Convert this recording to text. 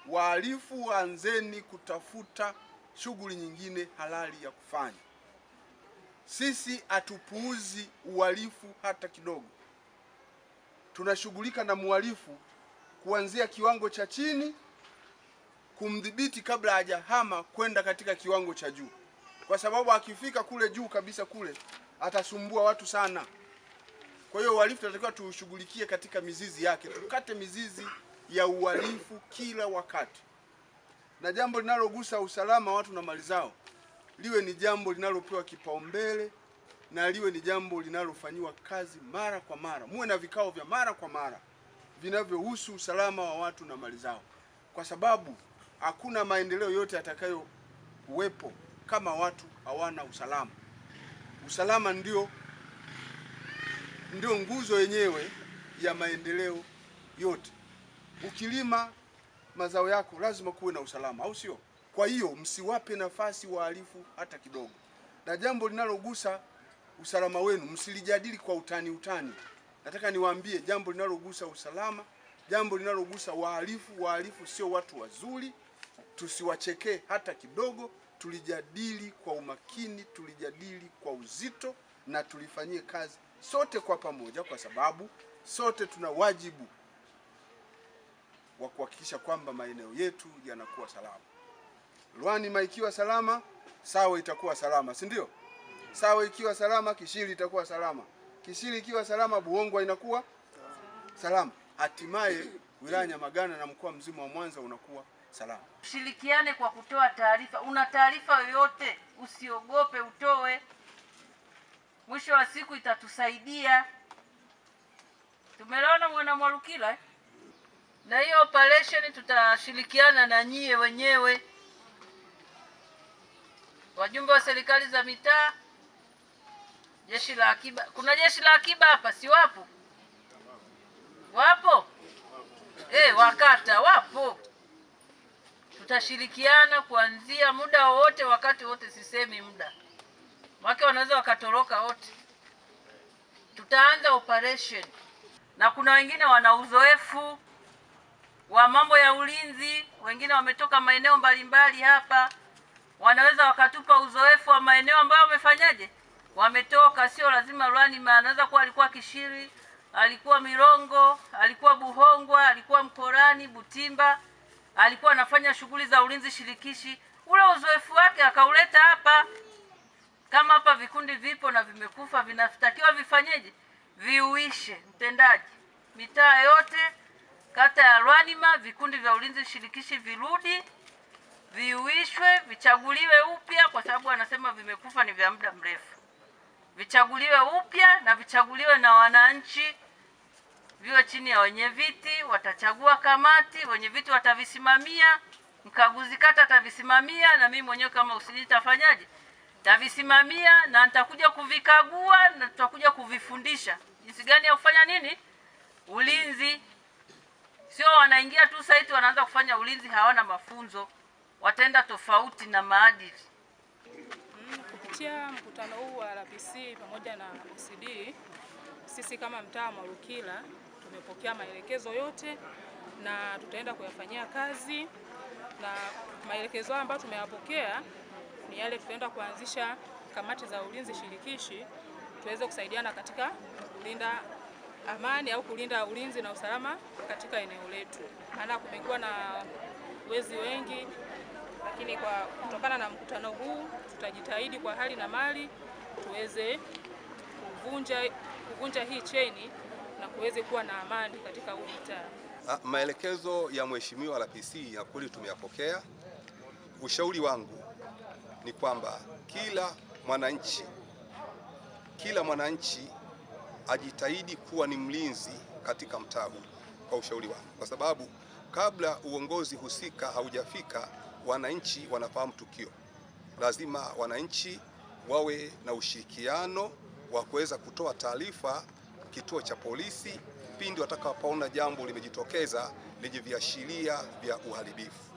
wahalifu anzeni kutafuta shughuli nyingine halali ya kufanya. Sisi hatupuuzi uhalifu hata kidogo. Tunashughulika na mhalifu kuanzia kiwango cha chini, kumdhibiti kabla hajahama kwenda katika kiwango cha juu, kwa sababu akifika kule juu kabisa kule atasumbua watu sana. Kwa hiyo uhalifu tunatakiwa tuushughulikie katika mizizi yake, tukate mizizi ya uhalifu kila wakati, na jambo linalogusa usalama watu na mali zao liwe ni jambo linalopewa kipaumbele na liwe ni jambo linalofanyiwa kazi mara kwa mara. Muwe na vikao vya mara kwa mara vinavyohusu usalama wa watu na mali zao, kwa sababu hakuna maendeleo yote yatakayo kuwepo kama watu hawana usalama. Usalama ndio nguzo yenyewe ya maendeleo yote. Ukilima mazao yako lazima kuwe na usalama, au sio? Kwa hiyo msiwape nafasi wahalifu hata kidogo, na jambo linalogusa usalama wenu msilijadili kwa utani. Nataka niwaambie jambo linalogusa usalama, jambo linalogusa wahalifu sio watu wazuri, tusiwachekee hata kidogo. Tulijadili kwa umakini, tulijadili kwa uzito, na tulifanyie kazi sote kwa pamoja, kwa sababu sote tuna wajibu wa kuhakikisha kwamba maeneo yetu yanakuwa salama. Lwanima ikiwa salama, Sawe itakuwa salama, si ndio? Sawe ikiwa salama, Kishiri itakuwa salama. Kishiri ikiwa salama, Buhongwa inakuwa salama. Hatimaye wilaya Nyamagana na mkoa mzima wa Mwanza unakuwa salama. Shirikiane kwa kutoa taarifa. Una taarifa yoyote, usiogope, utoe. Mwisho wa siku itatusaidia. Tumeona mwana Mwalukila na hiyo operation tutashirikiana na nyie wenyewe, wajumbe wa serikali za mitaa, jeshi la akiba. Kuna jeshi la akiba hapa, si wapo? Wapo? Wakata wapo. Tutashirikiana kuanzia muda wote, wakati wote. Sisemi muda, wake wanaweza wakatoroka wote. Tutaanza operation, na kuna wengine wana uzoefu wa mambo ya ulinzi, wengine wametoka maeneo mbalimbali hapa, wanaweza wakatupa uzoefu wa maeneo ambayo wamefanyaje, wametoka. Sio lazima Lwanima, anaweza kuwa alikuwa Kishiri, alikuwa Mirongo, alikuwa Buhongwa, alikuwa Mkorani, Butimba, alikuwa anafanya shughuli za ulinzi shirikishi. Ule uzoefu wake akauleta hapa. Kama hapa vikundi vipo na vimekufa, vinatakiwa vifanyeje? Viuishe. Mtendaji, mitaa yote, kata ya Lwanima, vikundi vya ulinzi shirikishi virudi, viuishwe, vichaguliwe upya, kwa sababu anasema vimekufa, ni vya muda mrefu. Vichaguliwe upya na vichaguliwe na wananchi, viwe chini ya wenye viti, watachagua kamati, wenye viti watavisimamia, mkaguzi kata atavisimamia, na mimi mwenyewe kama usiji tafanyaje, tavisimamia, na nitakuja kuvikagua na tutakuja kuvifundisha jinsi gani ya kufanya nini, ulinzi. Sio wanaingia tu site wanaanza kufanya ulinzi, hawana mafunzo, wataenda tofauti na maadili. Kupitia mkutano huu wa RPC pamoja na OCD, sisi kama mtaa wa Mwalukila tumepokea maelekezo yote na tutaenda kuyafanyia kazi, na maelekezo ambayo tumeyapokea ni yale tutaenda kuanzisha kamati za ulinzi shirikishi tuweze kusaidiana katika kulinda amani au kulinda ulinzi na usalama katika eneo letu. Maana kumekuwa na wezi wengi, lakini kwa kutokana na mkutano huu tutajitahidi kwa hali na mali tuweze kuvunja hii cheni na kuweze kuwa na amani katika huu mtaa. Maelekezo ya Mheshimiwa RPC ya kweli tumeyapokea. Ushauri wangu ni kwamba kila mwananchi ajitahidi kuwa ni mlinzi katika mtaa huu, kwa ushauri wangu, kwa sababu kabla uongozi husika haujafika, wananchi wanafahamu tukio. Lazima wananchi wawe na ushirikiano wa kuweza kutoa taarifa kituo cha polisi pindi watakapoona jambo limejitokeza lenye viashiria vya uharibifu.